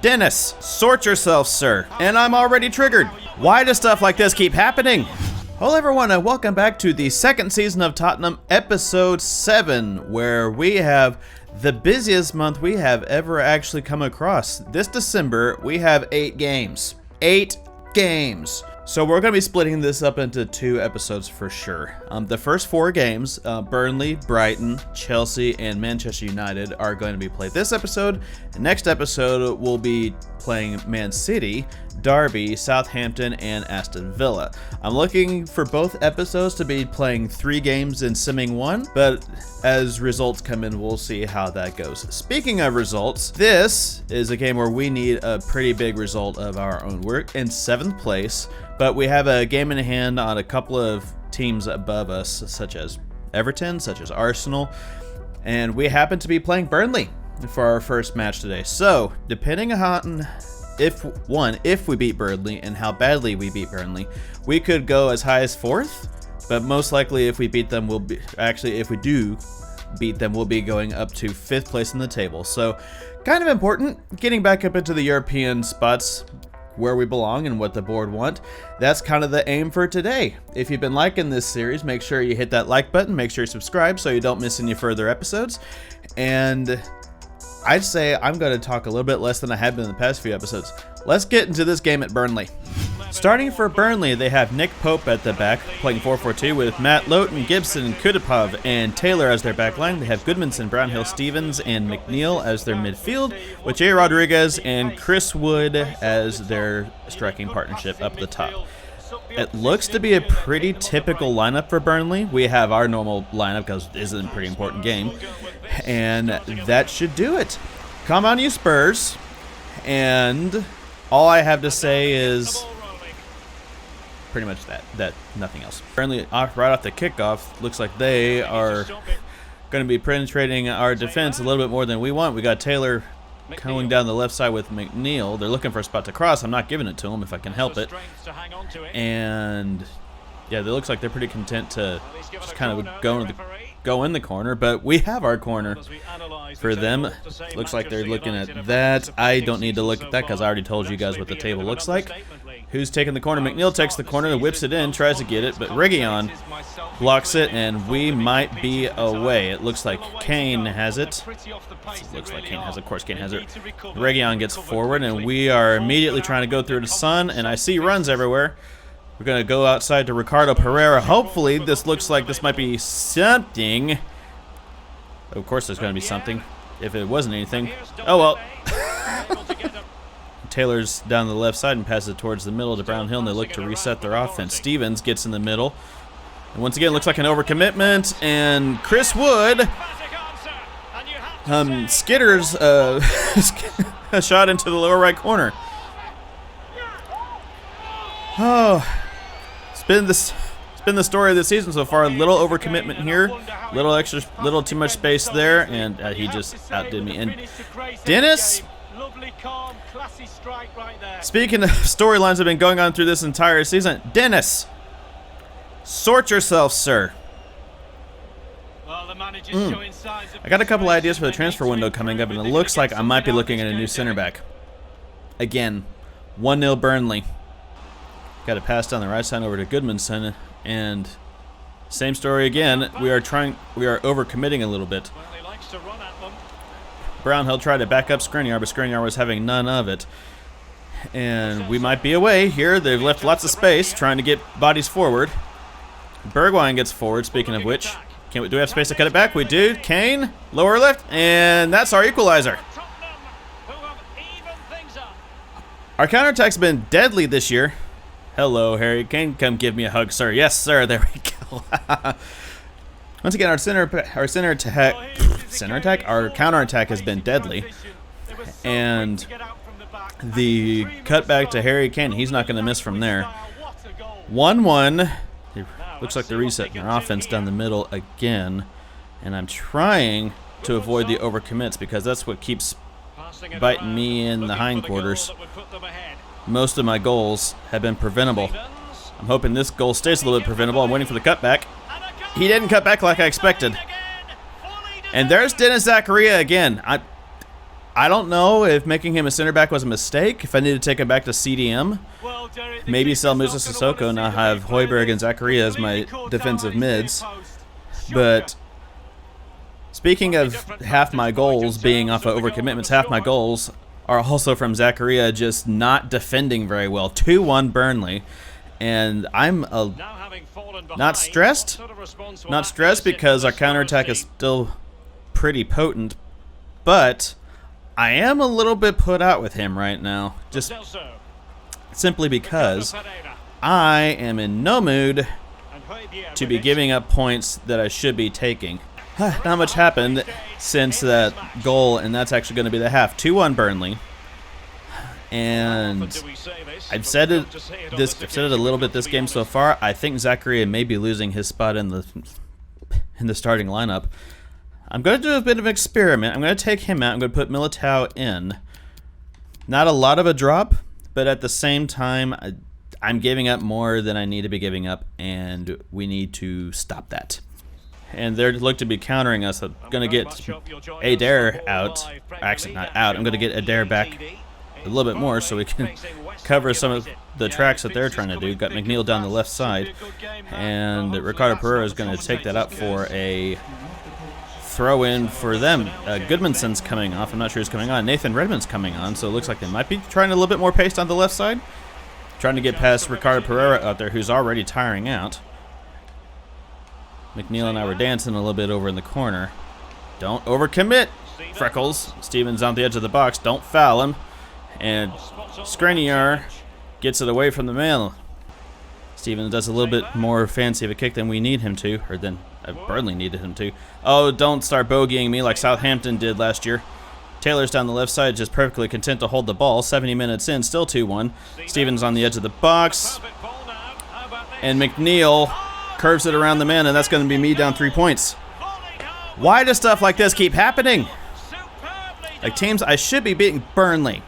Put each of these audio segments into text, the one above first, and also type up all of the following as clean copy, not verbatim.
Dennis, sort yourself, sir. And I'm already triggered. Why does stuff like this keep happening? Hello everyone and welcome back to the second season of Tottenham, episode 7, where we have the busiest month we have ever actually come across. This December, we have 8 games. 8 games. So we're going to be splitting this up into 2 episodes for sure. The first 4 games, Burnley, Brighton, Chelsea, and Manchester United are going to be played this episode. The next episode we'll be playing Man City, Derby, Southampton, and Aston Villa. I'm looking for both episodes to be playing 3 games and simming 1, but as results come in, we'll see how that goes. Speaking of results, this is a game where we need a pretty big result of our own. We're in 7th place, but we have a game in hand on a couple of teams above us, such as Everton, such as Arsenal, and we happen to be playing Burnley for our first match today. So, depending on if we beat Burnley and how badly we beat Burnley, we could go as high as 4th, but most likely if we beat them, if we do beat them, we'll be going up to 5th place in the table. So, kind of important, getting back up into the European spots where we belong and what the board want. That's kind of the aim for today. If you've been liking this series, make sure you hit that like button, make sure you subscribe so you don't miss any further episodes. And I'd say I'm going to talk a little bit less than I have been in the past few episodes. Let's get into this game at Burnley. Starting for Burnley, they have Nick Pope at the back, playing 4-4-2 with Matt Lowton, Gibson, Kudipov, and Taylor as their back line. They have Goodmanson, Brownhill, Stevens, and McNeil as their midfield, with Jay Rodriguez and Chris Wood as their striking partnership up the top. It looks to be a pretty typical lineup for Burnley. We have our normal lineup because this is a pretty important game, and that should do it. Come on, you Spurs. And all I have to say is pretty much that nothing else. Burnley, right off the kickoff, looks like they are going to be penetrating our defense a little bit more than we want. We got Taylor going down the left side with McNeil. They're looking for a spot to cross. I'm not giving it to them if I can help it. And yeah, it looks like they're pretty content to just kind of go in the corner, but we have our corner for them. Looks like they're looking at that. I don't need to look at that because I already told you guys what the table looks like. Who's taking the corner? McNeil takes the corner and whips it in, tries to get it, but Reguilon blocks it, and we might be away. It looks like Kane has it. It looks like Kane has it. Of course, Kane has it. Reguilon gets forward, and we are immediately trying to go through to Son, and I see runs everywhere. We're going to go outside to Ricardo Pereira. Hopefully, this looks like this might be something. Of course, there's going to be something. If it wasn't anything. Oh, well. Taylor's down the left side and passes it towards the middle to Brownhill, and they look to reset their offense. Stevens gets in the middle. And once again, it looks like an overcommitment. And Chris Wood skitters a shot into the lower right corner. Oh, it's been the story of the season so far. A little overcommitment here, little too much space there, and he just outdid me. And Dennis, speaking of storylines that have been going on through this entire season, Dennis, sort yourself, sir. I got a couple ideas for the transfer window coming up, and it looks like I might be looking at a new center back. Again, 1-0 Burnley. Got it passed down the right side over to Goodmanson, and same story again. We are overcommitting a little bit. Brownhill tried to back up Skriniar, but Skriniar was having none of it. And we might be away here. They've left lots of space trying to get bodies forward. Bergwijn gets forward, speaking of which. Do we have space to cut it back? We do. Kane, lower left, and that's our equalizer. Our counterattack's been deadly this year. Hello, Harry Kane. Come give me a hug, sir. Yes, sir. There we go. Once again, our counterattack has been deadly, and the cutback to Harry Kane, he's not going to miss from there. 1-1. Looks like they're resetting their offense down the middle again, and I'm trying to avoid the overcommits because that's what keeps biting me in the hindquarters. Most of my goals have been preventable. I'm hoping this goal stays a little bit preventable. I'm waiting for the cutback. He didn't cut back like I expected. And there's Dennis Zakaria again. I don't know if making him a center back was a mistake, if I need to take him back to CDM. Maybe sell Musa Sissoko and not have Højbjerg and Zakaria as my defensive mids. But speaking of half my goals being off of overcommitments, half my goals are also from Zakaria just not defending very well. 2-1 Burnley. And I'm not stressed. Not stressed because our counterattack is still pretty potent. But I am a little bit put out with him right now. Just simply because I am in no mood to be giving up points that I should be taking. Not much happened since that goal, and that's actually going to be the half. 2-1 Burnley. And I've said it a little bit this game so far. I think Zakaria may be losing his spot in the starting lineup. I'm going to do a bit of an experiment. I'm going to take him out. I'm going to put Militao in. Not a lot of a drop, but at the same time, I'm giving up more than I need to be giving up, and we need to stop that. And they look to be countering us. I'm going to get Adair out. Actually, not out. I'm going to get Adair back a little bit more so we can cover some of the tracks that they're trying to do. Got McNeil down the left side, and Ricardo Pereira is going to take that up for a throw in for them. Goodmanson's coming off. I'm not sure who's coming on. Nathan Redmond's coming on, so it looks like they might be trying a little bit more pace on the left side. Trying to get past Ricardo Pereira out there, who's already tiring out. McNeil and I were dancing a little bit over in the corner. Don't overcommit, Freckles. Stevens on the edge of the box. Don't foul him. And Skriniar gets it away from the man. Stevens does a little bit more fancy of a kick than we need him to, or than Burnley needed him to. Oh, don't start bogeying me like Southampton did last year. Taylor's down the left side, just perfectly content to hold the ball. 70 minutes in, still 2-1. Stevens on the edge of the box. And McNeil curves it around the man, and that's going to be me down 3 points. Why does stuff like this keep happening? Like teams, I should be beating Burnley.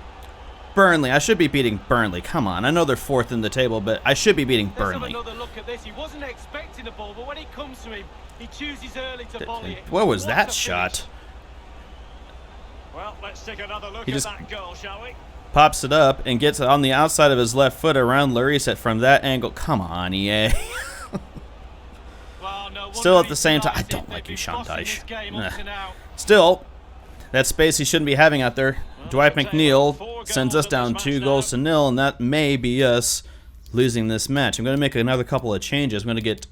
I should be beating Burnley. Come on, I know they're fourth in the table, but I should be beating Burnley. Another look at this. He wasn't expecting the ball, but when it comes to him, he chooses early to volley it. What was that shot? Well, let's take another look at that goal, shall we? Pops it up and gets it on the outside of his left foot around Lloris from that angle. Come on, EA. Still at the same time, I don't like you, Sean Dyche. Still, that space he shouldn't be having out there. Dwight McNeil sends us down 2-0, and that may be us losing this match. I'm going to make another couple of changes. I'm going to get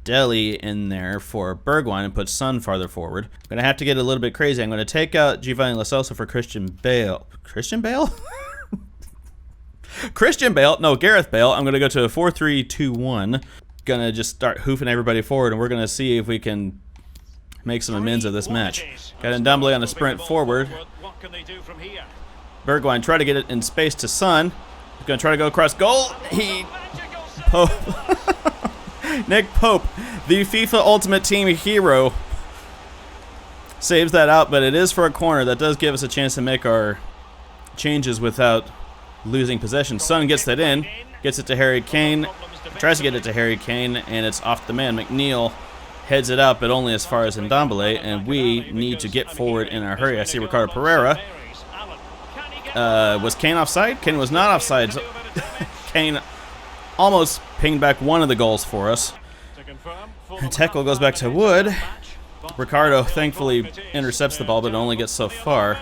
Deli in there for Bergwijn and put Son farther forward. I'm going to have to get a little bit crazy. I'm going to take out Giovanni Lo Celso for Christian Bale. Christian Bale? Christian Bale? No, Gareth Bale. I'm going to go to a 4-3-2-1. Going to just start hoofing everybody forward, and we're going to see if we can make some amends of this match. Got Ndombele on a sprint forward. Bergwijn try to get it in space to Son. He's going to try to go across goal. Pope. Nick Pope, the FIFA Ultimate Team hero, saves that out, but it is for a corner. That does give us a chance to make our changes without losing possession. Son gets that in, gets it to Harry Kane, tries to get it to Harry Kane, and it's off the man. McNeil heads it out, but only as far as Ndombele, and we need to get forward in a hurry. I see Ricardo Pereira. Was Kane offside? Kane was not offside. So Kane almost pinged back one of the goals for us. Tackle goes back to Wood. Ricardo thankfully intercepts the ball, but only gets so far.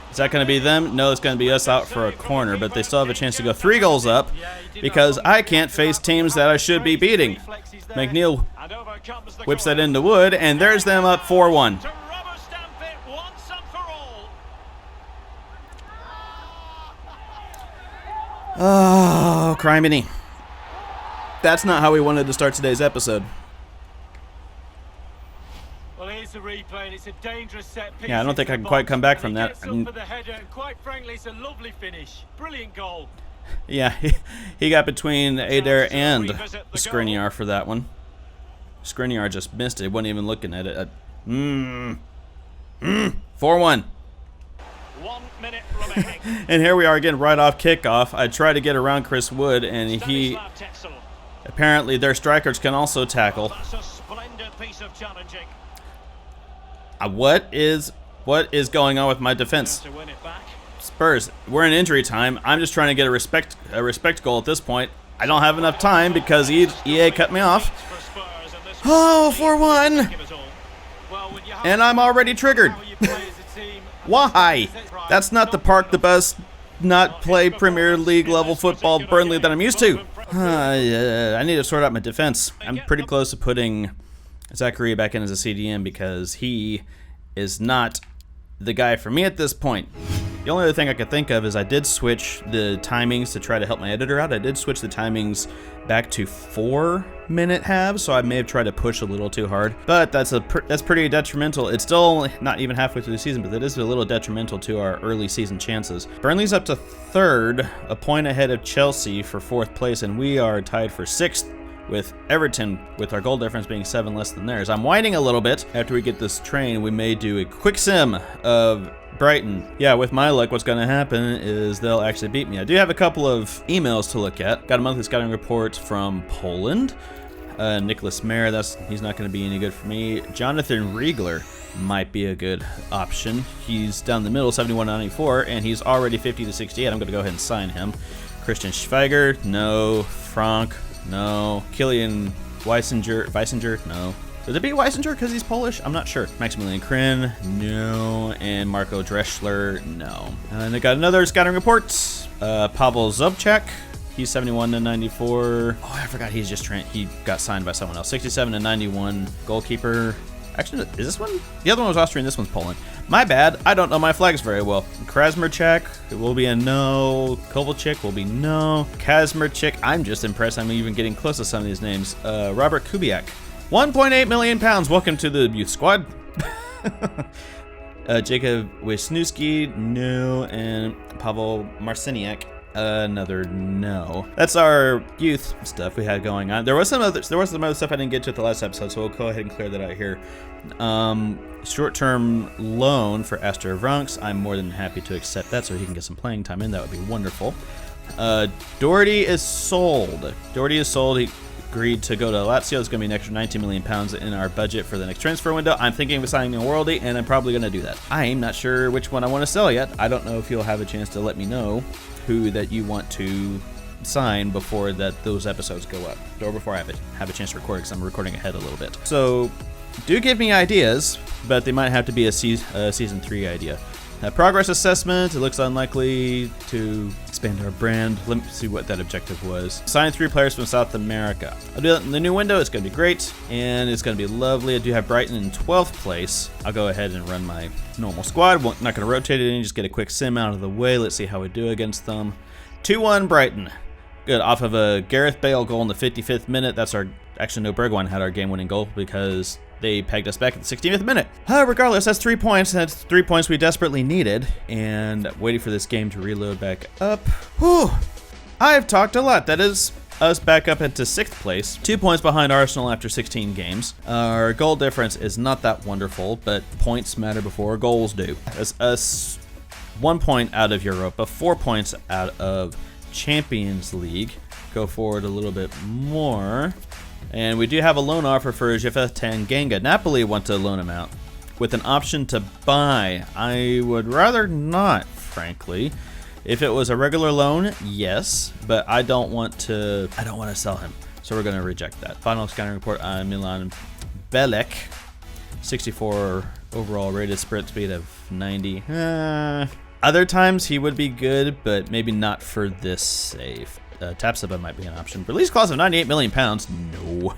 Is that going to be them? No, it's going to be us out for a corner, but they still have a chance to go 3 goals up because I can't face teams that I should be beating. McNeil whips that into Wood, and there's them up 4-1. Oh, criminy. That's not how we wanted to start today's episode. Well, here's the replay, and it's a dangerous set piece. Yeah, I don't think I can quite come back from that. Quite frankly, it's a lovely finish. Brilliant goal. Yeah, he got between Adair and Skriniar for that one. Skriniar just missed it. Wasn't even looking at it. 4-1. 1 minute remaining. And here we are again, right off kickoff. I try to get around Chris Wood, and he... Apparently, their strikers can also tackle. That's a splendid piece of challenging. What is What is going on with my defense? Spurs, we're in injury time. I'm just trying to get a respect goal at this point. I don't have enough time because EA cut me off. Oh, 4-1. And I'm already triggered. Why? That's not the park the bus, not play Premier League level football Burnley that I'm used to. I need to sort out my defense. I'm pretty close to putting Zachary back in as a CDM because he is not the guy for me at this point. The only other thing I could think of is I did switch the timings to try to help my editor out. I did switch the timings back to 4-minute halves, so I may have tried to push a little too hard. But that's pretty detrimental. It's still not even halfway through the season, but that is a little detrimental to our early season chances. Burnley's up to 3rd, a point ahead of Chelsea for 4th place, and we are tied for 6th with Everton, with our goal difference being 7 less than theirs. I'm whining a little bit. After we get this train, we may do a quick sim of Brighton. Yeah, with my luck, what's going to happen is they'll actually beat me. I do have a couple of emails to look at. Got a monthly scouting report from Poland. Nicholas Mayer, he's not going to be any good for me. Jonathan Riegler might be a good option. He's down the middle, 71-94, and he's already 50-68. I'm going to go ahead and sign him. Christian Schweiger, no. Frank, no. Killian Weisinger, no. Would it be Weisinger because he's Polish? I'm not sure. Maximilian Krin, no. And Marco Dreschler, no. And I got another scouting report. Pavel Zubchak, he's 71-94. Oh, I forgot he got signed by someone else. 67-91 goalkeeper. Actually, is this one? The other one was Austrian, this one's Poland. My bad, I don't know my flags very well. Krasmerchak, it will be a no. Kovalchik will be no. Kazmerchik, I'm just impressed I'm even getting close to some of these names. Robert Kubiak. 1.8 million pounds. Welcome to the youth squad. Jacob Wisniewski, no. And Pavel Marciniak, another no. That's our youth stuff we had going on. There was some other stuff I didn't get to at the last episode, so we'll go ahead and clear that out here. Short-term loan for Astor Vranks. I'm more than happy to accept that so he can get some playing time in. That would be wonderful. Doherty is sold. He agreed to go to Lazio. It's going to be an extra 19 million pounds in our budget for the next transfer window. I'm thinking of signing a Worldy, and I'm probably going to do that. I'm not sure which one I want to sell yet. I don't know if you'll have a chance to let me know who that you want to sign before those episodes go up, or before I have a chance to record, because I'm recording ahead a little bit. So do give me ideas, but they might have to be a season 3 idea. Progress assessment, it looks unlikely to expand our brand. Let me see what that objective was. Sign 3 players from South America. I'll do that in the new window. It's going to be great, and it's going to be lovely. I do have Brighton in 12th place. I'll go ahead and run my normal squad. Not going to rotate it in, just get a quick sim out of the way. Let's see how we do against them. 2-1 Brighton. Good, off of a Gareth Bale goal in the 55th minute. That's our, actually no, Bergwijn had our game-winning goal because they pegged us back at the 16th minute. Regardless, that's 3 points. That's 3 points we desperately needed. And waiting for this game to reload back up. Whew. I've talked a lot. That is us back up into 6th place. 2 points behind Arsenal after 16 games. Our goal difference is not that wonderful, but points matter before goals do. That's us 1 point out of Europa, 4 points out of Champions League. Go forward a little bit more. And we do have a loan offer for Jeffa Tanganga. Napoli want to loan him out with an option to buy. I would rather not, frankly. If it was a regular loan, yes, but I don't want to sell him. So we're going to reject that. Final scouting report on Milan Belek. 64 overall rated, sprint speed of 90. Other times he would be good, but maybe not for this save. Tapsoba might be an option. Release clause of 98 million pounds. No.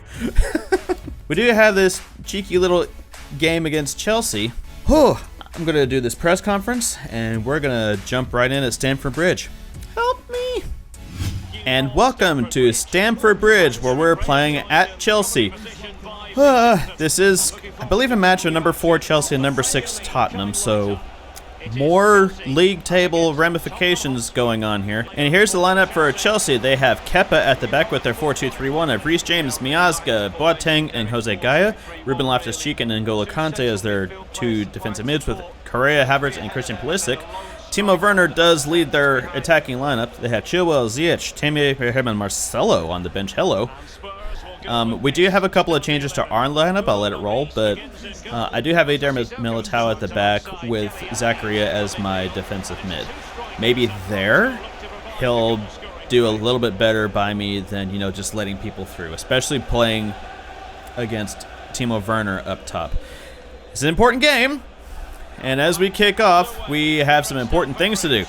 We do have this cheeky little game against Chelsea. Whew. I'm going to do this press conference, and we're going to jump right in at Stamford Bridge. Help me. And welcome to Stamford Bridge, where we're playing at Chelsea. This is, I believe, a match of number 4 Chelsea and number 6 Tottenham, so more league table ramifications going on here. And here's the lineup for Chelsea. They have Kepa at the back with their 4-2-3-1 of Reece James, Miazga, Boateng, and Jose Gaya. Ruben Loftus-Cheek and N'Golo Kante as their 2 defensive mids with Correa, Havertz, and Christian Pulisic. Timo Werner does lead their attacking lineup. They have Chilwell, Ziyech, Tammy Abraham, and Marcelo on the bench. Hello. We do have a couple of changes to our lineup. I'll let it roll, but I do have Adair Militao at the back with Zakaria as my defensive mid. Maybe there he'll do a little bit better by me than, you know, just letting people through, especially playing against Timo Werner up top. It's an important game, and as we kick off, we have some important things to do.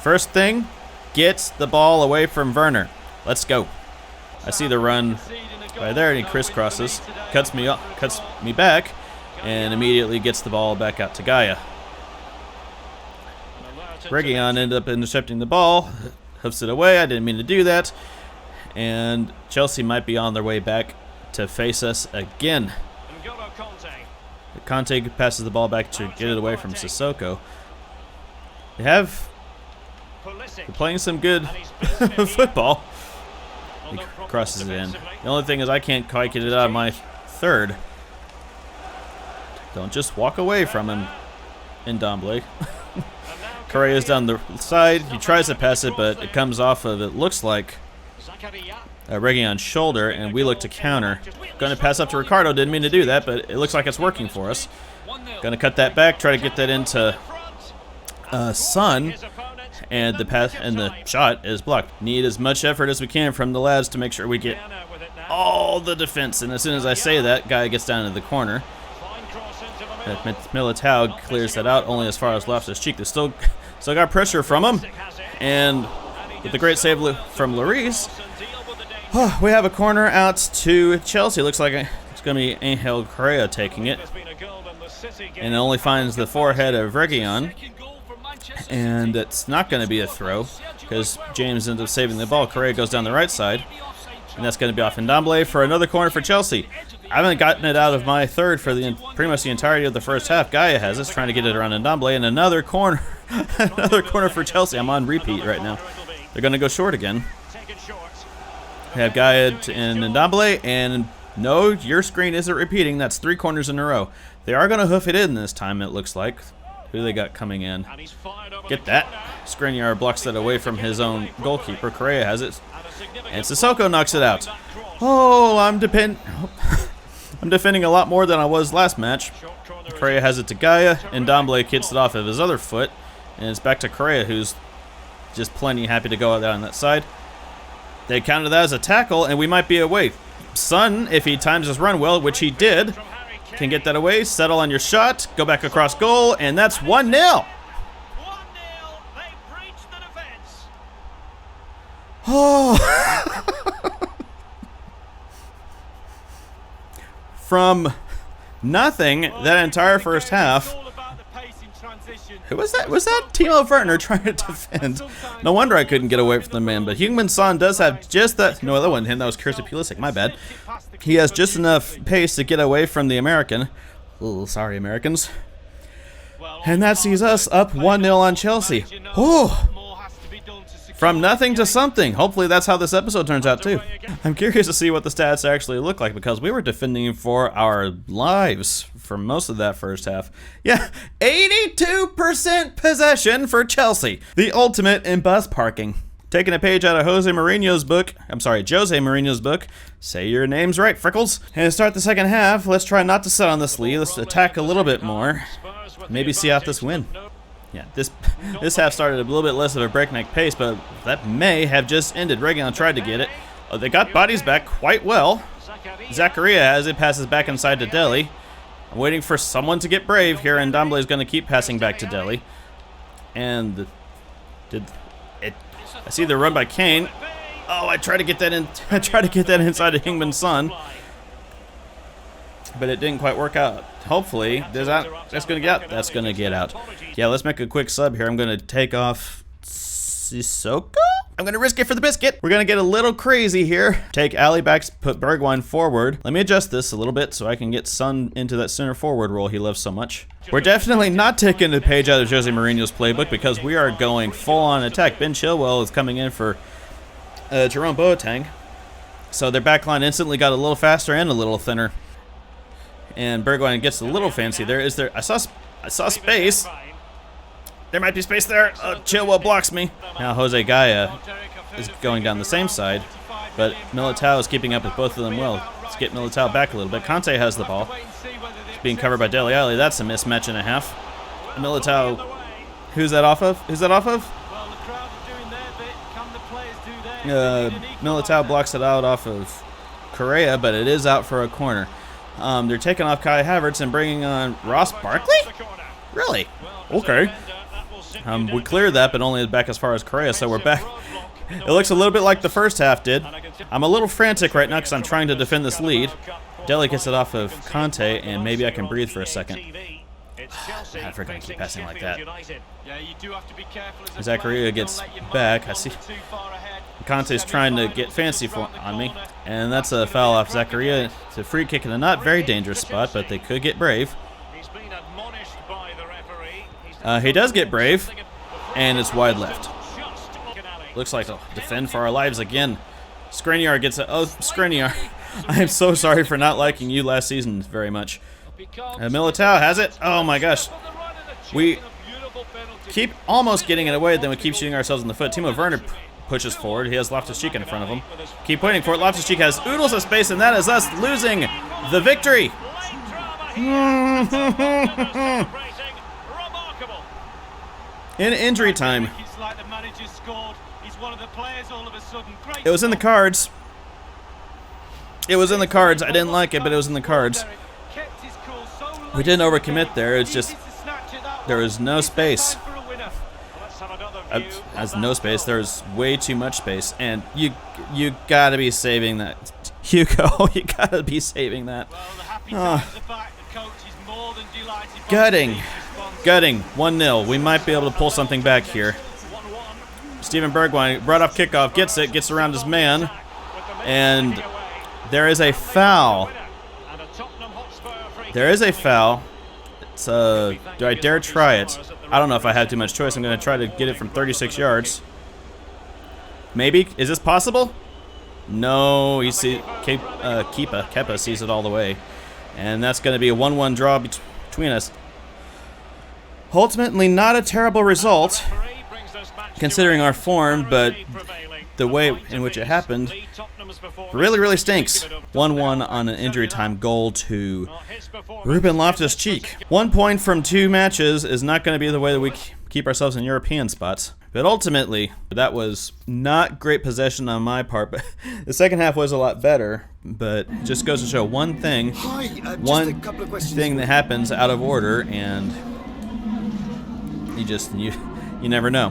First thing, get the ball away from Werner. Let's go. I see the run right there, and he crisscrosses, cuts me back, and immediately gets the ball back out to Gaia. Reguilón ended up intercepting the ball, hoofs it away. I didn't mean to do that, and Chelsea might be on their way back to face us again. Conte passes the ball back to get it away from Sissoko. They're playing some good football. He crosses it in. The only thing is I can't quite get it out of my third. Don't just walk away from him, Ndombele. Correa's down the side. He tries to pass it, but it comes off of, it looks like, Reguilón's shoulder, and we look to counter. Going to pass up to Ricardo. Didn't mean to do that, but it looks like it's working for us. Going to cut that back, try to get that into Son, and the pass and the shot is blocked. Need as much effort as we can from the lads to make sure we get all the defense. And as soon as I say that, guy gets down into the corner. Militao clears that out only as far as Loftus Cheek. They still got pressure from him, and with the great save from Lloris, we have a corner out to Chelsea. Looks like it's going to be Angel Correa taking it, and it only finds the forehead of Reguilón, and it's not going to be a throw because James ends up saving the ball. Correa goes down the right side, and that's going to be off Ndombele for another corner for Chelsea. I haven't gotten it out of my third for pretty much the entirety of the first half. Gaia has us trying to get it around Ndombele, and another corner, another corner for Chelsea. I'm on repeat right now. They're going to go short again. We have Gaia and Ndombele, and no, your screen isn't repeating. That's 3 corners in a row. They are going to hoof it in this time, it looks like. Who they got coming in? Get that. Skriniar blocks that away from his own goalkeeper. Correa has it, and Sissoko knocks it out. Oh, I'm defending a lot more than I was last match. Correa has it to Gaia, and Ndombele kicks it off of his other foot, and it's back to Correa, who's just plenty happy to go out on that side. They counted that as a tackle, and we might be away. Son, if he times his run well, which he did, can get that away, settle on your shot, go back across goal, and that's 1-0. 1-0. They breached the defense. Oh. From nothing that entire first half. Who was that? Was that Timo Werner trying to defend? No wonder I couldn't get away from the man. But Heung-min Son does have just that. No, that wasn't him. That was Kirsta Pulisic. My bad. He has just enough pace to get away from the American. Ooh, sorry, Americans. And that sees us up 1-0 on Chelsea. Oh. From nothing to something. Hopefully that's how this episode turns out too. I'm curious to see what the stats actually look like because we were defending for our lives for most of that first half. Yeah, 82% possession for Chelsea. The ultimate in bus parking. Taking a page out of Jose Mourinho's book. Say your names right, Frickles. And to start the second half, let's try not to sit on this lead. Let's attack a little bit more. Maybe see out this win. Yeah, this half started a little bit less of a breakneck pace, but that may have just ended. Reguilón tried to get it. Oh, they got bodies back quite well. Zakaria has it, passes back inside to Dele. I'm waiting for someone to get brave here, and Ndombele is going to keep passing back to Dele. And I see the run by Kane. Oh, I tried to get that in. I tried to get that inside of Heung-min Son, but it didn't quite work out. Hopefully, that's going to get out. That's going to get out. Yeah, let's make a quick sub here. I'm going to take off Sissoko. I'm going to risk it for the biscuit. We're going to get a little crazy here. Take Ali back, put Bergwijn forward. Let me adjust this a little bit so I can get Son into that center forward role he loves so much. We're definitely not taking a page out of Jose Mourinho's playbook because we are going full-on attack. Ben Chilwell is coming in for Jerome Boateng. So their backline instantly got a little faster and a little thinner. And Bergwijn gets a little fancy there. I saw space. There might be space there. Chilwell blocks me. Now Jose Gaia is going down the same side. But Militao is keeping up with both of them well. Let's get Militao back a little bit. Conte has the ball. It's being covered by Dele Alli. That's a mismatch and a half. Militao, who's that off of? Who's that off of? Militao blocks it out off of Correa, but it is out for a corner. They're taking off Kai Havertz and bringing on Ross Barkley? Really? Okay. We cleared that, but only back as far as Correa, so we're back. It looks a little bit like the first half did. I'm a little frantic right now because I'm trying to defend this lead. Dele gets it off of Conte, and maybe I can breathe for a second. Man, if we're going to keep passing like that. Zakaria gets back. I see Conte's trying to get fancy on me. And that's a foul off Zakaria. It's a free kick in a not very dangerous spot, but they could get brave. He does get brave, and it's wide left. Looks like they'll defend for our lives again. Skriniar gets it. Oh, Skriniar. I am so sorry for not liking you last season very much. Militao has it. Oh my gosh. We keep almost getting it away, then we keep shooting ourselves in the foot. Timo Werner pushes forward. He has Loftus-Cheek in front of him. Keep pointing for it. Loftus-Cheek has oodles of space, and that is us losing the victory. In injury time. It was in the cards. It was in the cards. I didn't like it, but it was in the cards. We didn't overcommit there. It's just there was no space. As no space, there's way too much space, and you gotta be saving that, Hugo. You gotta be saving that. Gutting. 1-0. We might be able to pull something back here. Steven Bergwijn brought up kickoff, gets around his man, and there is a foul. There is a foul. It's do I dare try it? I don't know if I have too much choice. I'm going to try to get it from 36 yards. Maybe? Is this possible? No. You see, Kepa sees it all the way. And that's going to be a 1-1 draw between us. Ultimately, not a terrible result, considering our form, but the way in which it happened really, really stinks. 1-1 on an injury time goal to Ruben Loftus-Cheek. 1 point from 2 matches is not going to be the way that we keep ourselves in European spots. But ultimately, that was not great possession on my part, but the second half was a lot better. But it just goes to show one thing, that happens out of order, and you never know.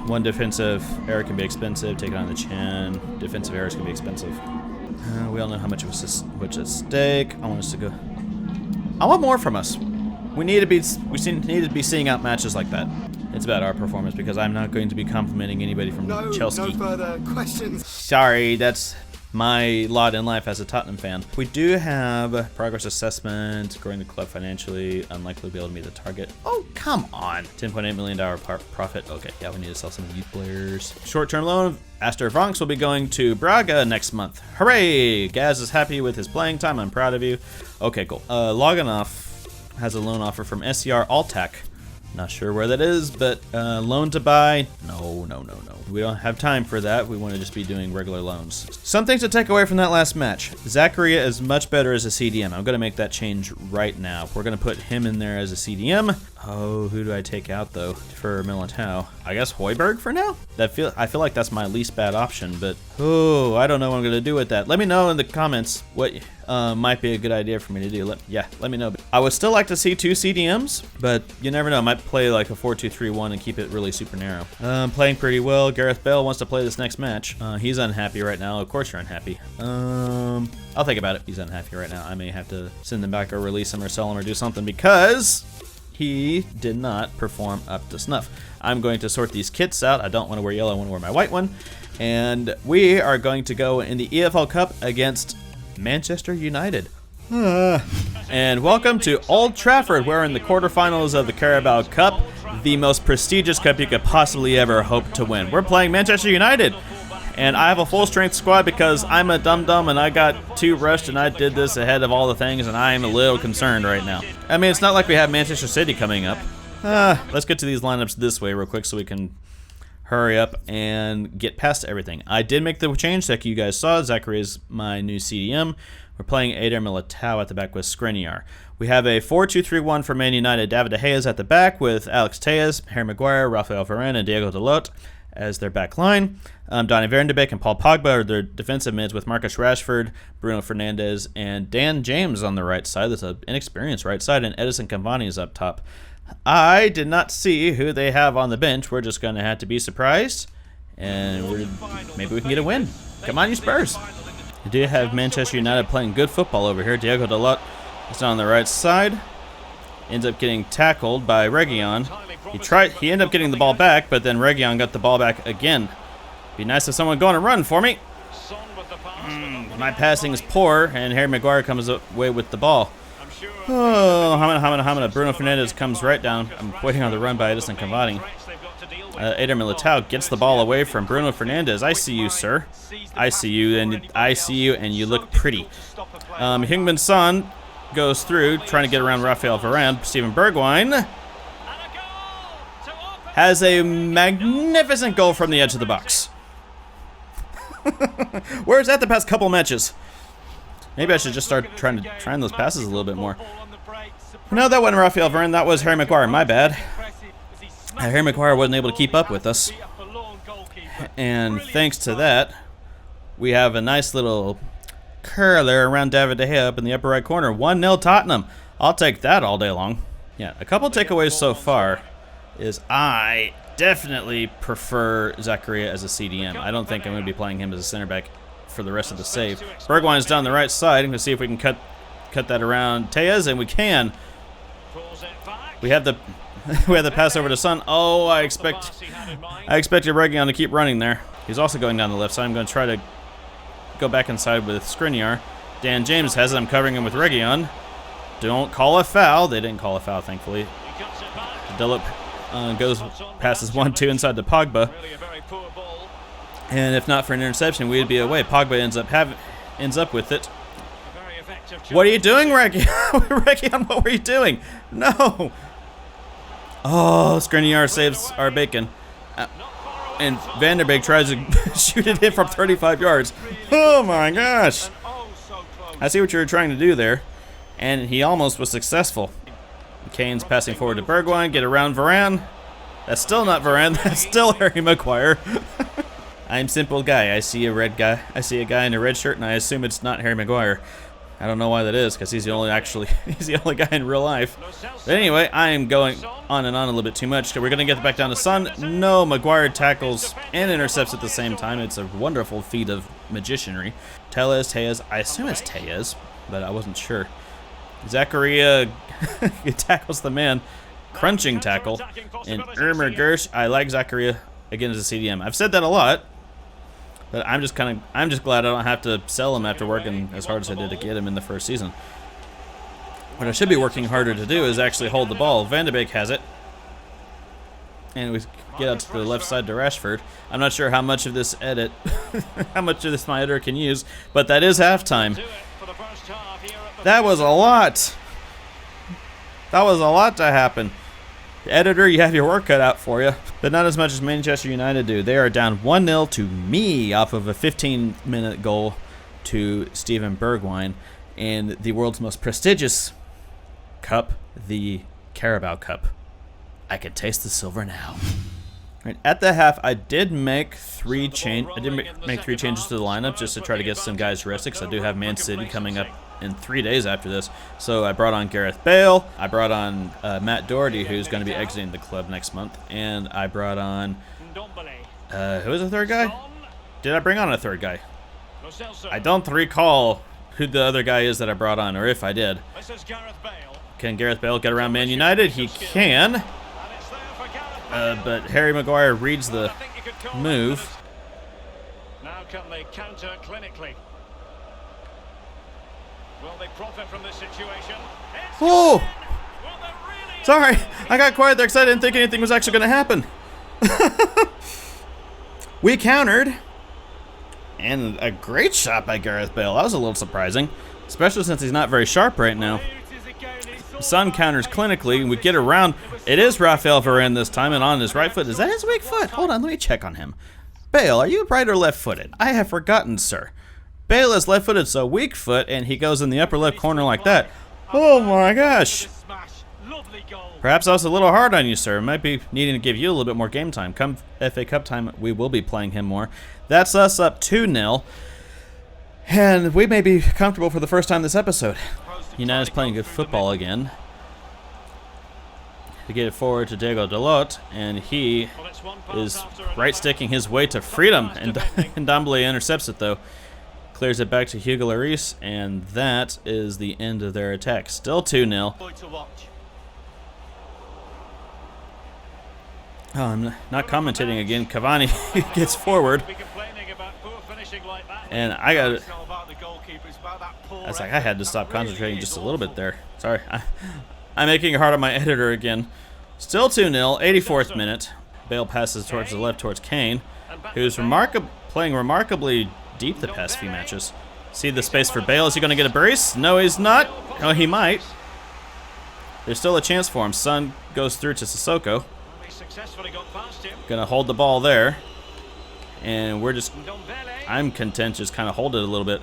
One defensive error can be expensive. Take it on the chin. Defensive errors can be expensive. We all know how much was at stake. I want us to go. I want more from us. We need to be seeing out matches like that. It's about our performance because I'm not going to be complimenting anybody from Chelsea. No further questions. Sorry, that's my lot in life as a Tottenham fan. We do have progress assessment, growing the club financially, unlikely to be able to meet the target. Oh, come on. $10.8 million profit. Okay, yeah, we need to sell some youth players. Short-term loan, Astor Vonks will be going to Braga next month. Hooray! Gaz is happy with his playing time. I'm proud of you. Okay, cool. Loganoff has a loan offer from SCR Alltech. Not sure where that is, but loan to buy, no. We don't have time for that. We want to just be doing regular loans. Some things to take away from that last match. Zakaria is much better as a CDM. I'm going to make that change right now. We're going to put him in there as a CDM. Oh, who do I take out, though, for Militao? I guess Højbjerg for now? I feel like that's my least bad option, but I don't know what I'm going to do with that. Let me know in the comments what might be a good idea for me to do. Let me know. I would still like to see 2 CDMs, but you never know. I might play like a 4-2-3-1 and keep it really super narrow. Playing pretty well. Gareth Bale wants to play this next match. He's unhappy right now. Of course you're unhappy. I'll think about it. He's unhappy right now. I may have to send him back or release him or sell him or do something because he did not perform up to snuff. I'm going to sort these kits out. I don't want to wear yellow. I want to wear my white one. And we are going to go in the EFL Cup against Manchester United. And welcome to Old Trafford. We're in the quarterfinals of the Carabao Cup, the most prestigious cup you could possibly ever hope to win. We're playing Manchester United. And I have a full-strength squad because I'm a dum-dum and I got too rushed and I did this ahead of all the things and I am a little concerned right now. I mean, it's not like we have Manchester City coming up. Let's get to these lineups this way real quick so we can hurry up and get past everything. I did make the change that you guys saw. Zachary is my new CDM. We're playing Eder Militao at the back with Skriniar. We have a 4-2-3-1 for Man United. David De Gea is at the back with Alex Telles, Harry Maguire, Rafael Varane, and Diego Dalot as their back line. Donny van de Beek and Paul Pogba are their defensive mids with Marcus Rashford, Bruno Fernandes, and Dan James on the right side. That's an inexperienced right side, and Edison Cavani is up top. I did not see who they have on the bench. We're just going to have to be surprised, and maybe we can get a win. Come on, you Spurs. We do have Manchester United playing good football over here. Diego Dalot is on the right side. Ends up getting tackled by Reguilon. He ended up getting the ball back, but then Reguilon got the ball back again. Be nice if someone going to run for me. My passing is poor, and Harry Maguire comes away with the ball. Oh, Hamana. Bruno Fernandes comes right down. I'm waiting on the run by Edison Cavani. Eder Militao gets the ball away from Bruno Fernandes. I see you, sir. I see you, and you look pretty. Heung-min Son goes through, trying to get around Rafael Varane. Steven Bergwijn has a magnificent goal from the edge of the box. Where's that the past couple matches? Maybe I should just start trying those passes a little bit more. No, that wasn't Rafael Varane. That was Harry Maguire. My bad. Harry Maguire wasn't able to keep up with us. And thanks to that, we have a nice little curler around David De Gea up in the upper right corner. 1-0 Tottenham. I'll take that all day long. Yeah, a couple takeaways so far is I definitely prefer Zakaria as a CDM. I don't think I'm going to be playing him as a center back for the rest of the save. Bergwijn is down the right side. I'm going to see if we can cut that around Telles, and we can. We have the pass over to Son. Oh, I expected Reguilon to keep running there. He's also going down the left side. I'm going to try to go back inside with Skriniar. Dan James has it. I'm covering him with Reguilon. Don't call a foul. They didn't call a foul, thankfully. Dalot passes 1-2 inside to Pogba. And if not for an interception, we'd be away. Pogba ends up with it. What are you doing, Reguilon? What were you doing? No. Oh, Skriniar saves our bacon. And Van der Beek tries to shoot it in from 35 yards. Oh my gosh. I see what you were trying to do there. And he almost was successful. Kane's passing forward to Bergwijn. Get around Varane. That's still not Varane. That's still Harry Maguire. I'm simple guy. I see a guy in a red shirt, and I assume it's not Harry Maguire. I don't know why that is, because he's the only guy in real life. But anyway, I am going on and on a little bit too much. We're going to get back down to Son. No, Maguire tackles and intercepts at the same time. It's a wonderful feat of magicianry. Telles, I assume it's Telles, but I wasn't sure. Zakaria tackles the man. Crunching tackle. And Irmer Gersh, I like Zakaria again as a CDM. I've said that a lot, but I'm just glad I don't have to sell him after working as hard as I did to get him in the first season. What I should be working harder to do is actually hold the ball. Van de Beek has it. And we get out to the left side to Rashford. I'm not sure how much of this my editor can use, but that is halftime. That was a lot. That was a lot to happen. Editor, you have your work cut out for you, but not as much as Manchester United do. They are down 1-0 to me off of a 15-minute goal to Steven Bergwijn in the world's most prestigious cup, the Carabao Cup. I can taste the silver now. Right, at the half, I did make three changes to the lineup just to try to get some guys rested, because I do have Man City coming up in 3 days after this. So I brought on Gareth Bale, I brought on Matt Doherty, who's going to be exiting the club next month, and I brought on who was the third guy? Did I bring on a third guy? I don't recall who the other guy is that I brought on, or if I did. Can Gareth Bale get around Man United? He can. But Harry Maguire reads the move. Now can they counter clinically? Will they profit from this situation? Oh! Sorry, I got quiet there because I didn't think anything was actually going to happen. We countered. And a great shot by Gareth Bale. That was a little surprising, especially since he's not very sharp right now. Son counters clinically. We get around. It is Rafael Varane this time, and on his right foot. Is that his weak foot? Hold on, let me check on him. Bale, are you right or left-footed? I have forgotten, sir. Bale is left-footed, so weak foot, and he goes in the upper left corner like that. Oh my gosh. Perhaps I was a little hard on you, sir. Might be needing to give you a little bit more game time. Come FA Cup time, we will be playing him more. That's us up 2-0. And we may be comfortable for the first time this episode. United's playing good football again. To get it forward to Diego Dalot, and he is right-sticking his way to freedom. And Ndombele intercepts it, though. Clears it back to Hugo Lloris, and that is the end of their attack. Still 2-0. Oh, I'm not commentating again. Cavani gets forward. And I got it. That's like I had to stop concentrating just a little bit there. Sorry. I'm making it hard on my editor again. Still 2-0, 84th minute. Bale passes towards the left towards Kane, who's playing remarkably deep the past few matches. See the space for Bale. Is he going to get a brace? No, he's not. Oh, he might. There's still a chance for him. Son goes through to Sissoko. Going to hold the ball there. And I'm content just kind of hold it a little bit.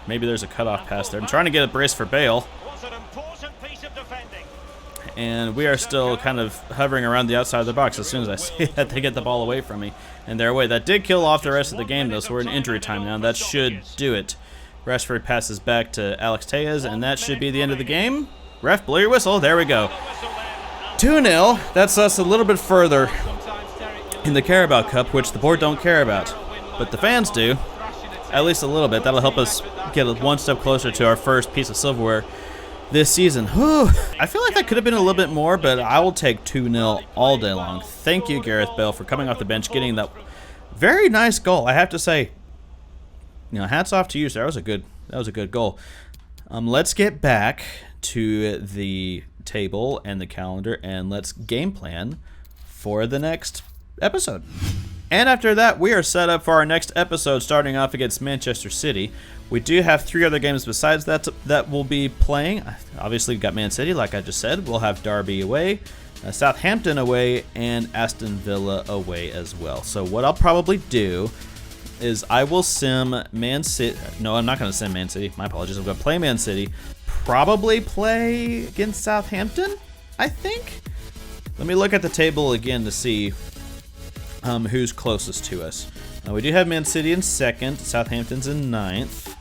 Maybe there's a cutoff pass there. I'm trying to get a brace for Bale. And we are still kind of hovering around the outside of the box. As soon as I see that, they get the ball away from me. And they're away. That did kill off the rest of the game, though, so we're in injury time now. That should do it. Rashford passes back to Alex Tellez, and that should be the end of the game. Ref, blow your whistle. There we go. 2-0. That's us a little bit further in the Carabao Cup, which the board don't care about. But the fans do. At least a little bit. That'll help us get one step closer to our first piece of silverware this season. Whew. I feel like that could have been a little bit more, but I will take 2-0 all day long. Thank you, Gareth Bale, for coming off the bench, getting that very nice goal. I have to say, hats off to you, sir. That was a good goal. Let's get back to the table and the calendar, and let's game plan for the next episode. And after that, we are set up for our next episode, starting off against Manchester City. We do have 3 other games besides that we'll be playing. Obviously, we've got Man City, like I just said. We'll have Derby away, Southampton away, and Aston Villa away as well. So what I'll probably do is I will sim Man City. No, I'm not going to sim Man City. My apologies. I'm going to play Man City. Probably play against Southampton, I think. Let me look at the table again to see who's closest to us. We do have Man City in 2nd, Southampton's in 9th,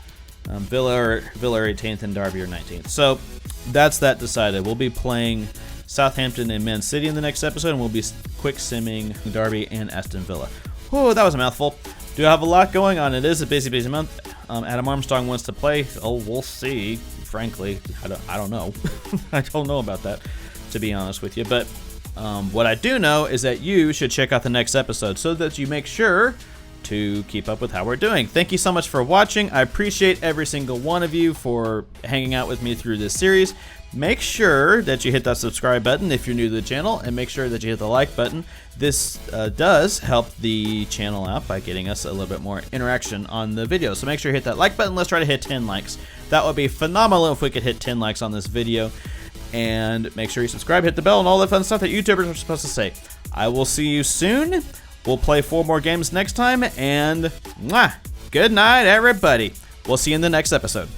Villa are 18th, and Derby are 19th. So that's that decided. We'll be playing Southampton and Man City in the next episode, and we'll be quick simming Derby and Aston Villa. Oh, that was a mouthful. Do have a lot going on. It is a busy month. Adam Armstrong wants to play. Oh, we'll see. Frankly, I don't know. I don't know about that, to be honest with you. But what I do know is that you should check out the next episode so that you make sure to keep up with how we're doing. Thank you so much for watching. I appreciate every single one of you for hanging out with me through this series. Make sure that you hit that subscribe button if you're new to the channel, and make sure that you hit the like button. This does help the channel out by getting us a little bit more interaction on the video. So make sure you hit that like button. Let's try to hit 10 likes. That would be phenomenal if we could hit 10 likes on this video. And make sure you subscribe, hit the bell, and all that fun stuff that YouTubers are supposed to say. I will see you soon. We'll play 4 more games next time, and good night, everybody. We'll see you in the next episode.